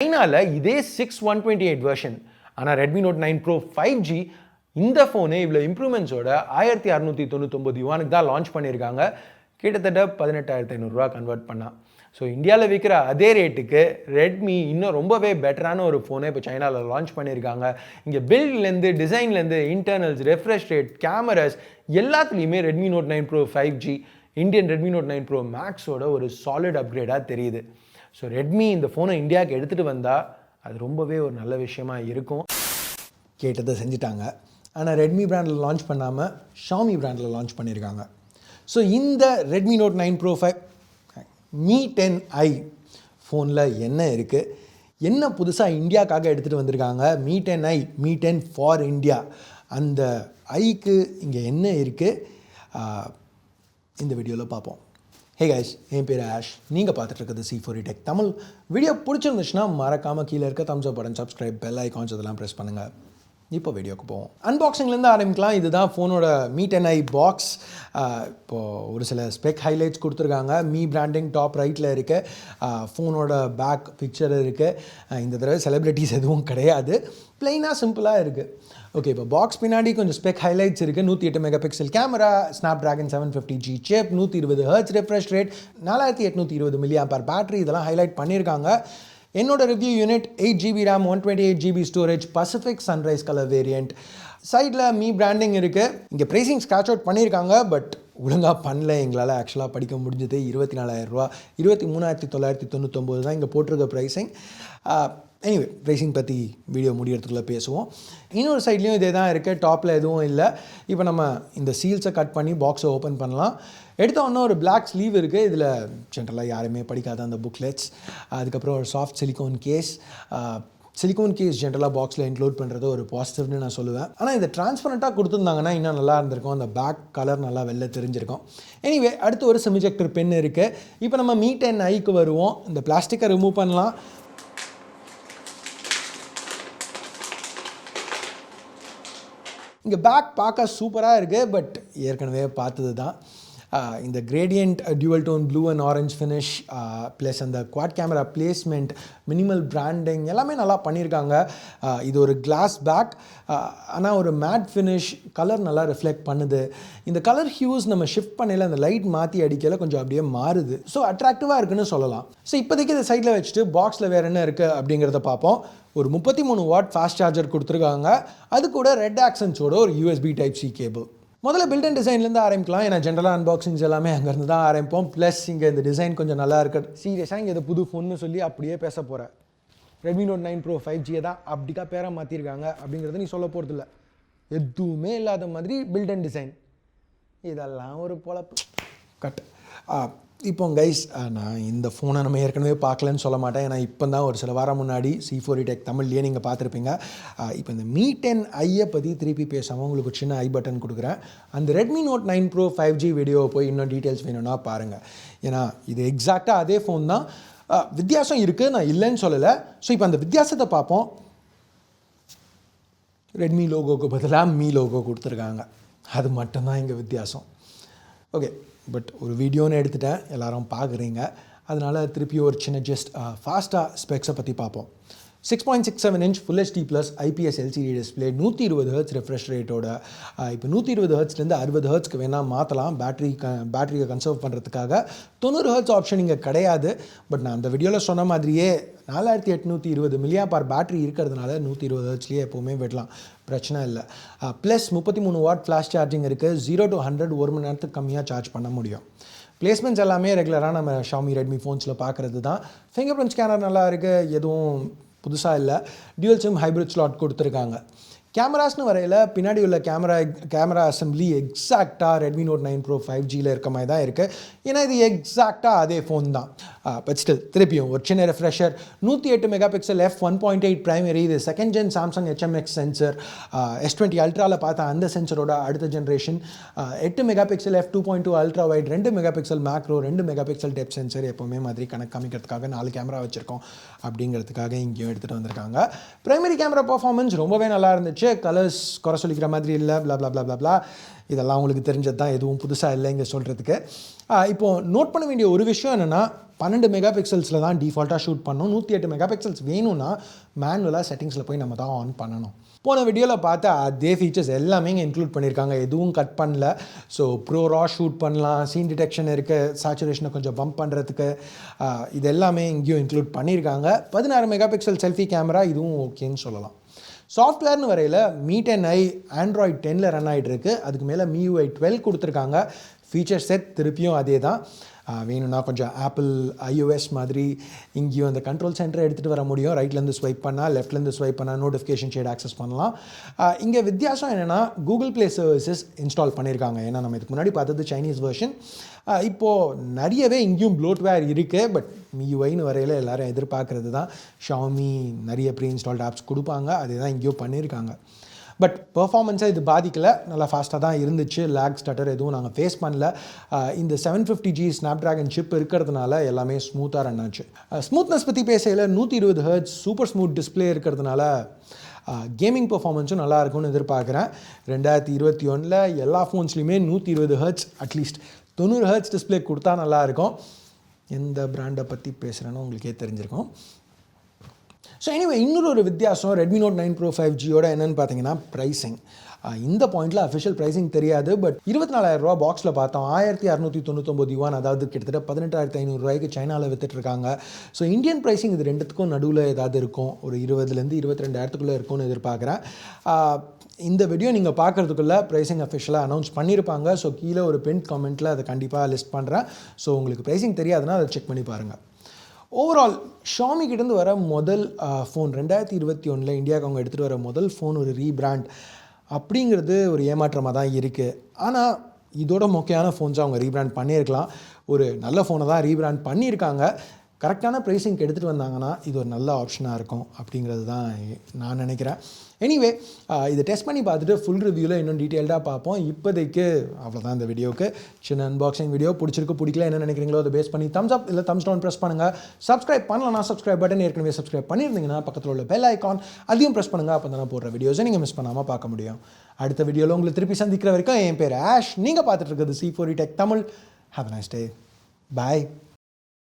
சைனால இதே 6128 வெர்ஷன், ஆனால் ரெட்மி நோட் 9 ப்ரோ 5G இந்த ஃபோனு இவ்வளோ இம்ப்ரூவ்மெண்ட்ஸோட 1699 யுவானுக்கு தான் லான்ச் பண்ணியிருக்காங்க. கிட்டத்தட்ட 18,500 கன்வெர்ட் பண்ணால். ஸோ இந்தியாவில் விற்கிற அதே ரேட்டுக்கு ரெட்மி இன்னும் ரொம்பவே பெட்டரான ஒரு ஃபோனை இப்போ சைனாவில் லான்ச் பண்ணியிருக்காங்க. இங்கே பில்ட்லேருந்து டிசைன்லேருந்து இன்டர்னல்ஸ், ரெஃப்ரெஷ் ரேட், கேமராஸ் எல்லாத்துலேயுமே Redmi Note 9 Pro 5G Indian Redmi Note 9 Pro மேக்ஸோட ஒரு சாலிட் அப்கிரேடாக தெரியுது. ஸோ ரெட்மி இந்த ஃபோனை இந்தியாவுக்கு எடுத்துகிட்டு வந்தால் அது ரொம்பவே ஒரு நல்ல விஷயமா இருக்கும். கேட்டதை செஞ்சுட்டாங்க. ஆனால் ரெட்மி பிராண்டில் லான்ச் பண்ணாமல் ஷாமி பிராண்டில் லான்ச் பண்ணியிருக்காங்க. ஸோ இந்த Redmi Note 9 bro 5 Mi 10i ஃபோனில் என்ன இருக்குது, என்ன புதுசாக இந்தியாவுக்காக எடுத்துகிட்டு வந்திருக்காங்க, Mi 10i, Mi 10 for India, அந்த ஐக்கு இங்கே என்ன இருக்குது இந்த வீடியோவில் பார்ப்போம். ஹே கைஸ், என் பேர் ஆஷ், நீங்கள் பார்த்துட்டு இருக்கிறது C4E Tech தமிழ். வீடியோ பிடிச்சிருந்துச்சுன்னா மறக்காமல் கீழே இருக்க தம்ஸ் அப் பட்டன், சப்ஸ்கிரைப், பெல் ஐகான்ஸ் இதெல்லாம் ப்ரெஸ் பண்ணுங்கள். இப்போ வீடியோக்கு போவோம். அன்பாக்சிங்லேருந்து ஆரம்பிக்கலாம். இதுதான் ஃபோனோட Mi 10i பாக்ஸ். இப்போது ஒரு சில ஸ்பெக் ஹைலைட்ஸ் கொடுத்துருக்காங்க. மீ பிராண்டிங் டாப் ரைட்டில் இருக்குது. ஃபோனோட பேக் பிக்சர் இருக்குது. இந்த தடவை செலிப்ரிட்டிஸ் எதுவும் கிடையாது, ப்ளைனாக சிம்பிளாக இருக்குது. ஓகே, இப்போ பாக்ஸ் பின்னாடி கொஞ்சம் ஸ்பெக் ஹைலைட்ஸ் இருக்குது. 108 mega pixel camera, Snapdragon 750G chip, 120 Hz refresh rate, 4820 mAh battery, இதெல்லாம் ஹைலைட் பண்ணியிருக்காங்க. என்னோட review unit 8GB RAM, 128GB storage, Pacific sunrise colour variant. சைடில் மீ பிராண்டிங் இருக்குது. இங்கே ப்ரைஸிங் ஸ்க்ராட்ச் அவுட் பண்ணியிருக்காங்க, பட் ஒழுங்காக பண்ணல. எங்களால் ஆக்சுவலாக படிக்க முடிஞ்சது 24,000 23,999 தான் இங்கே போட்டிருக்க ப்ரைஸிங். எனிவே, ப்ரைஸிங் பற்றி வீடியோ முடியறதுக்குள்ளே பேசுவோம். இன்னொரு சைட்லேயும் இதே தான் இருக்குது, டாப்பில் எதுவும் இல்லை. இப்போ நம்ம இந்த சீல்ஸை கட் பண்ணி பாக்ஸை ஓப்பன் பண்ணலாம். எடுத்த ஒன்று ஒரு பிளாக் ஸ்லீவ் இருக்குது. இதில் ஜென்ரலாக யாருமே படிக்காத அந்த புக்லெட்ஸ். அதுக்கப்புறம் ஒரு soft silicone case. Silicone case ஜென்ரலாக பாக்ஸில் இன்க்ளூட் பண்ணுறது ஒரு பாசிட்டிவ்னு நான் சொல்லுவேன். ஆனால் இதை டிரான்ஸ்பரண்ட்டாக கொடுத்துருந்தாங்கன்னா இன்னும் நல்லா இருந்திருக்கும். அந்த பேக் கலர் நல்லா வெளில தெரிஞ்சிருக்கும். எனிவே, அடுத்து ஒரு செமிஜெக்டர் பென் இருக்குது. இப்போ நம்ம Mi 10iக்கு வருவோம். இந்த பிளாஸ்டிக்கை ரிமூவ் பண்ணலாம். இங்கே பேக் பார்க்க சூப்பராக இருக்குது, பட் ஏற்கனவே பார்த்தது தான். இந்த gradient dual tone blue and orange finish, plus அந்த quad camera placement, minimal branding எல்லாமே நல்லா பண்ணியிருக்காங்க. இது ஒரு கிளாஸ் பேக், ஆனால் ஒரு மேட் ஃபினிஷ், கலர் நல்லா ரிஃப்ளெக்ட் பண்ணுது. இந்த கலர் ஹியூஸ் நம்ம ஷிஃப்ட் பண்ணல, அந்த லைட் மாற்றி அடிக்கல கொஞ்சம் அப்படியே மாறுது. ஸோ அட்ராக்டிவாக இருக்குன்னு சொல்லலாம். ஸோ இப்போதைக்கு இந்த சைடில் வச்சுட்டு பாக்ஸில் வேறு என்ன இருக்குது அப்படிங்கிறத பார்ப்போம். ஒரு 33 வாட் ஃபாஸ்ட் சார்ஜர் கொடுத்துருக்காங்க. அது கூட ரெட் ஆக்சன்ஸோட ஒரு USB Type-C கேபிள். முதல்ல பில்ட் அண்ட் டிசைன்லேருந்து ஆரம்பிக்கலாம். ஏன்னா ஜென்ரலாக அன்பாக்சிங்ஸ் எல்லாமே அங்கேருந்து தான் ஆரம்பிப்போம். ப்ளஸ் இங்கே இந்த டிசைன் கொஞ்சம் நல்லா இருக்குது. சீரியஸாக இங்கே இது புது ஃபோன்னு சொல்லி அப்படியே பேச போகிறேன். ரெட்மி நோட் 9 ப்ரோ 5G தான் அப்படிக்கா பேராக மாற்றிருக்காங்க அப்படிங்கிறத நீ சொல்ல போகிறதில்ல. எதுவுமே இல்லாத மாதிரி பில்ட் அண்ட் டிசைன், இதெல்லாம் ஒரு பொழப்பு கட். இப்போ கைஸ், நான் இந்த ஃபோனை நம்ம ஏற்கனவே பார்க்கலன்னு சொல்ல மாட்டேன். ஏன்னா இப்போ தான் ஒரு சில வாரம் முன்னாடி C4E Tech தமிழ்லேயே நீங்கள் பார்த்துருப்பீங்க. இப்போ இந்த Mi 10iயை பற்றி திருப்பி பேசாமல் உங்களுக்கு ஒரு சின்ன ஐ பட்டன் கொடுக்குறேன். அந்த ரெட்மி நோட் 9 ப்ரோ 5G வீடியோவை போய் இன்னும் டீட்டெயில்ஸ் வேணும்னா பாருங்கள். ஏன்னா இது எக்ஸாக்டாக அதே ஃபோன் தான். வித்தியாசம் இருக்குது, நான் இல்லைன்னு சொல்லலை. ஸோ இப்போ அந்த வித்தியாசத்தை பார்ப்போம். ரெட்மி லோகோக்கு பதிலாக மீ லோகோ கொடுத்துருக்காங்க. அது மட்டும்தான் இங்கே வித்தியாசம். ஓகே, பட் ஒரு வீடியோன்னு எடுத்துட்டேன், எல்லோரும் பார்க்குறீங்க. அதனால் திருப்பி ஒரு சின்ன ஜஸ்ட் ஃபாஸ்ட்டாக ஸ்பெக்ஸை பற்றி பார்ப்போம். 6.67 inch Full HD Plus IPS LCD display, 120 Hz refresh ரேட்டோட. இப்போ 120 Hzலேருந்து 60 Hzக்கு வேணால் மாற்றலாம் பேட்டரியை கன்சர்வ் பண்ணுறதுக்காக. 90 Hz ஆப்ஷன் இங்கே கிடையாது. பட் நான் அந்த வீடியோவில் சொன்ன மாதிரியே 4820 mAh பேட்டரி இருக்கிறதுனால 120 Hzலேயே எப்போவுமே விடலாம், பிரச்சனை இல்லை. ப்ளஸ் 33 வாட் ஃப்ளாஷ் சார்ஜிங் இருக்குது. 0 to 100 ஒரு மணி நேரத்துக்கு கம்மியாக சார்ஜ் பண்ண முடியும். பிளேஸ்மெண்ட்ஸ் எல்லாமே ரெகுலராக நம்ம ஷாமி ரெட்மி ஃபோன்ஸில் பார்க்குறது தான். ஃபிங்கர் பிரிண்ட் ஸ்கேனர் நல்லா இருக்குது, எதுவும் புதுசாக இல்லை. டியூவல் சிம் ஹைப்ரிட் ஸ்லாட் கொடுத்துருக்காங்க. கேமராஸ்னு வரையில் பின்னாடி உள்ள கேமரா அசம்பிளி எக்ஸாக்டாக ரெட்மி நோட் 9 ப்ரோ 5Gயில் இருக்க மாதிரி தான் இருக்குது. ஏன்னா இது எக்ஸாக்டாக அதே ஃபோன் தான். பட் ஸ்டில் திருப்பியும் ஒரு சின்ன refresher. 108 mega pixel f1.8 primary, இது second gen Samsung HMX sensor. S20 அல்ட்ராவில் பார்த்தா அந்த சென்சரோட அடுத்த generation. 8 mega pixel f2.2 ultra wide, 2 mega pixel macro, 2 mega pixel depth sensor. எப்போவுமே மாதிரி கணக்கு காமிக்கிறதுக்காக 4 கேமரா வச்சுருக்கோம் அப்படிங்கிறதுக்காக இங்கேயும் எடுத்துகிட்டு வந்திருக்காங்க. பிரைமரி கேமரா பர்ஃபார்மன்ஸ் ரொம்பவே நல்லா இருந்துச்சு. ஆயிடுச்சு. கலர்ஸ் குறை சொல்லிக்கிற மாதிரி இல்லை, blah blah blah blah blah. இதெல்லாம் உங்களுக்கு தெரிஞ்சது தான், எதுவும் புதுசாக இல்லை இங்கே சொல்கிறதுக்கு. இப்போது நோட் பண்ண வேண்டிய ஒரு விஷயம் என்னென்னா 12 மெகா பிக்சல்ஸில் தான் டிஃபால்ட்டாக ஷூட் பண்ணணும். 108 மெகா பிக்சல்ஸ் வேணும்னா மேனுவலாக செட்டிங்ஸில் போய் நம்ம தான் ஆன் பண்ணணும். போன வீடியோவில் பார்த்தா அதே ஃபீச்சர்ஸ் எல்லாமே இங்கே இன்க்ளூட் பண்ணியிருக்காங்க, எதுவும் கட் பண்ணல. ஸோ ப்ரோ ரா ஷூட் பண்ணலாம், சீன் டிடெக்ஷன் இருக்குது, சேச்சுரேஷனை கொஞ்சம் பம்ப் பண்ணுறதுக்கு, இது எல்லாமே இங்கேயும் இன்க்ளூட் பண்ணியிருக்காங்க. 16 மெகா பிக்சல் செல்ஃபி கேமரா, இதுவும் ஓகேன்னு சொல்லலாம். சாஃப்ட்வேர்னு வரையில் Mi 10i Android 10ல் ரன் ஆகிட்டு இருக்கு. அதுக்கு மேலே MIUI 12 கொடுத்துருக்காங்க. ஃபீச்சர் செட் திருப்பியும் அதே தான். வேணும்னா கொஞ்சம் ஆப்பிள் iOS மாதிரி இங்கேயும் அந்த கண்ட்ரோல் சென்டரை எடுத்துகிட்டு வர முடியும். ரைட்லேருந்து ஸ்வைப் பண்ணால், லெஃப்ட்லேருந்து ஸ்வைப் பண்ணால் நோட்டிஃபிகேஷன் ஷேட் ஆக்சஸ் பண்ணலாம். இங்கே வித்தியாசம் என்னென்னா கூகுள் ப்ளே சர்வீசஸ் இன்ஸ்டால் பண்ணியிருக்காங்க. ஏன்னா நம்ம இதுக்கு முன்னாடி பார்த்தது சைனீஸ் வெர்ஷன். இப்போது நிறையவே இங்கேயும் ப்ளோட்வேர் இருக்குது. பட் MIUIன்னு வரையில் எல்லோரும் எதிர்பார்க்குறது தான். Xiaomi நிறைய ப்ரீ இன்ஸ்டால்ட் ஆப்ஸ் கொடுப்பாங்க, அதே தான் இங்கேயும் பண்ணியிருக்காங்க. பட் பெர்ஃபார்மன்ஸாக இது பாதிக்கலை, நல்லா ஃபாஸ்ட்டாக தான் இருந்துச்சு. லேக் ஸ்டட்டர் எதுவும் நாங்கள் ஃபேஸ் பண்ணல. இந்த 750G ஸ்னாப்ட்ராகன் சிப் இருக்கிறதுனால எல்லாமே ஸ்மூத்தாக ரன் ஆச்சு. ஸ்மூத்னஸ் பற்றி பேசையில் 120 Hz சூப்பர் ஸ்மூத் டிஸ்பிளே இருக்கிறதுனால கேமிங் பெர்ஃபார்மன்ஸும் நல்லா இருக்கும்னு எதிர்பார்க்குறேன். 2021 எல்லா ஃபோன்ஸ்லையுமே 120 Hz அட்லீஸ்ட் 90 Hz டிஸ்பிளே கொடுத்தா நல்லாயிருக்கும். எந்த பிராண்டை பற்றி பேசுகிறேன்னு உங்களுக்கே தெரிஞ்சிருக்கும். ஸோ எனிவே, இன்னொரு வித்தியாசம் Redmi Note 9 Pro 5Gயோட என்னென்னு பார்த்தீங்கன்னா ப்ரைஸிங். இந்த பாயிண்டில் அஃபிஷியல் ப்ரைஸிங் தெரியாது. பட் 24,000 ரூபா பாக்ஸில் பார்த்தோம். 1699 யுவான், அதாவது கிட்டத்தட்ட 18,500 ரூபாய்க்கு சைனாவில் விற்றுட்ருக்காங்க. ஸோ இந்தியன் ப்ரைஸிங் இது ரெண்டுத்துக்கும் நடுவில் ஏதாவது இருக்கும், ஒரு 20,000 22,000 இருக்கும்னு எதிர்பார்க்குறேன். இந்த வீடியோ நீங்கள் பார்க்குறதுக்குள்ளே ப்ரைஸிங் அஃபிஷியலாக அனௌன்ஸ் பண்ணியிருப்பாங்க. ஸோ கீழே ஒரு பின் கமெண்ட்டில் அதை கண்டிப்பாக லிஸ்ட் பண்ணுறேன். ஸோ உங்களுக்கு ப்ரைஸிங் தெரியாதுன்னா அதை செக் பண்ணி பாருங்கள். ஓவரால் ஷாமி கிட்டேருந்து வர முதல் ஃபோன் 2021 இந்தியாவுக்கு அவங்க எடுத்துகிட்டு வர முதல் ஃபோன் ஒரு ரீபிராண்ட் அப்படிங்கிறது ஒரு ஏமாற்றமாக தான் இருக்குது. ஆனால் இதோட முக்கியமான ஃபோன்ஸை அவங்க ரீபிராண்ட் பண்ணியிருக்கலாம். ஒரு நல்ல ஃபோனை தான் ரீபிராண்ட் பண்ணியிருக்காங்க. கரெக்டான ப்ரைஸிங்க்கு எடுத்துகிட்டு வந்தாங்கன்னா இது ஒரு நல்ல ஆப்ஷனாக இருக்கும் அப்படிங்கிறது தான் நான் நினைக்கிறேன். எனிவே, இதை டெஸ்ட் பண்ணி பார்த்துட்டு ஃபுல் ரிவ்யூவில் இன்னும் டீட்டெயில்டாக பார்ப்போம். இப்போதைக்கு அவ்வளோதான் இந்த வீடியோவுக்கு. சின்ன அன்பாக்சிங் வீடியோ. பிடிச்சிருக்கு பிடிக்கல என்ன நினைக்கிறீங்களோ அதை பேஸ் பண்ணி தம்ஸ் அப் இல்லை தம்ஸ் டவுன் ப்ரெஸ் பண்ணுங்கள். சப்ஸ்கிரைப் பண்ணலன்னா சப்ஸ்கிரைப் பட்டன் ஏற்கனவே சப்ஸ்கிரைப் பண்ணியிருந்தீங்கன்னா பக்கத்தில் உள்ள பெல் ஐக்கான் அதையும் ப்ரெஸ் பண்ணுங்கள். அப்போ தான் போடுற வீடியோஸை நீங்கள் மிஸ் பண்ணாமல் பார்க்க முடியும். அடுத்த வீடியோவில் உங்களை திருப்பி சந்திக்கிற வரைக்கும் என் பேர் ஆஷ். நீங்கள் பார்த்துட்டு இருக்கிறது C4E Tech Tamil. Have a nice day. Bye.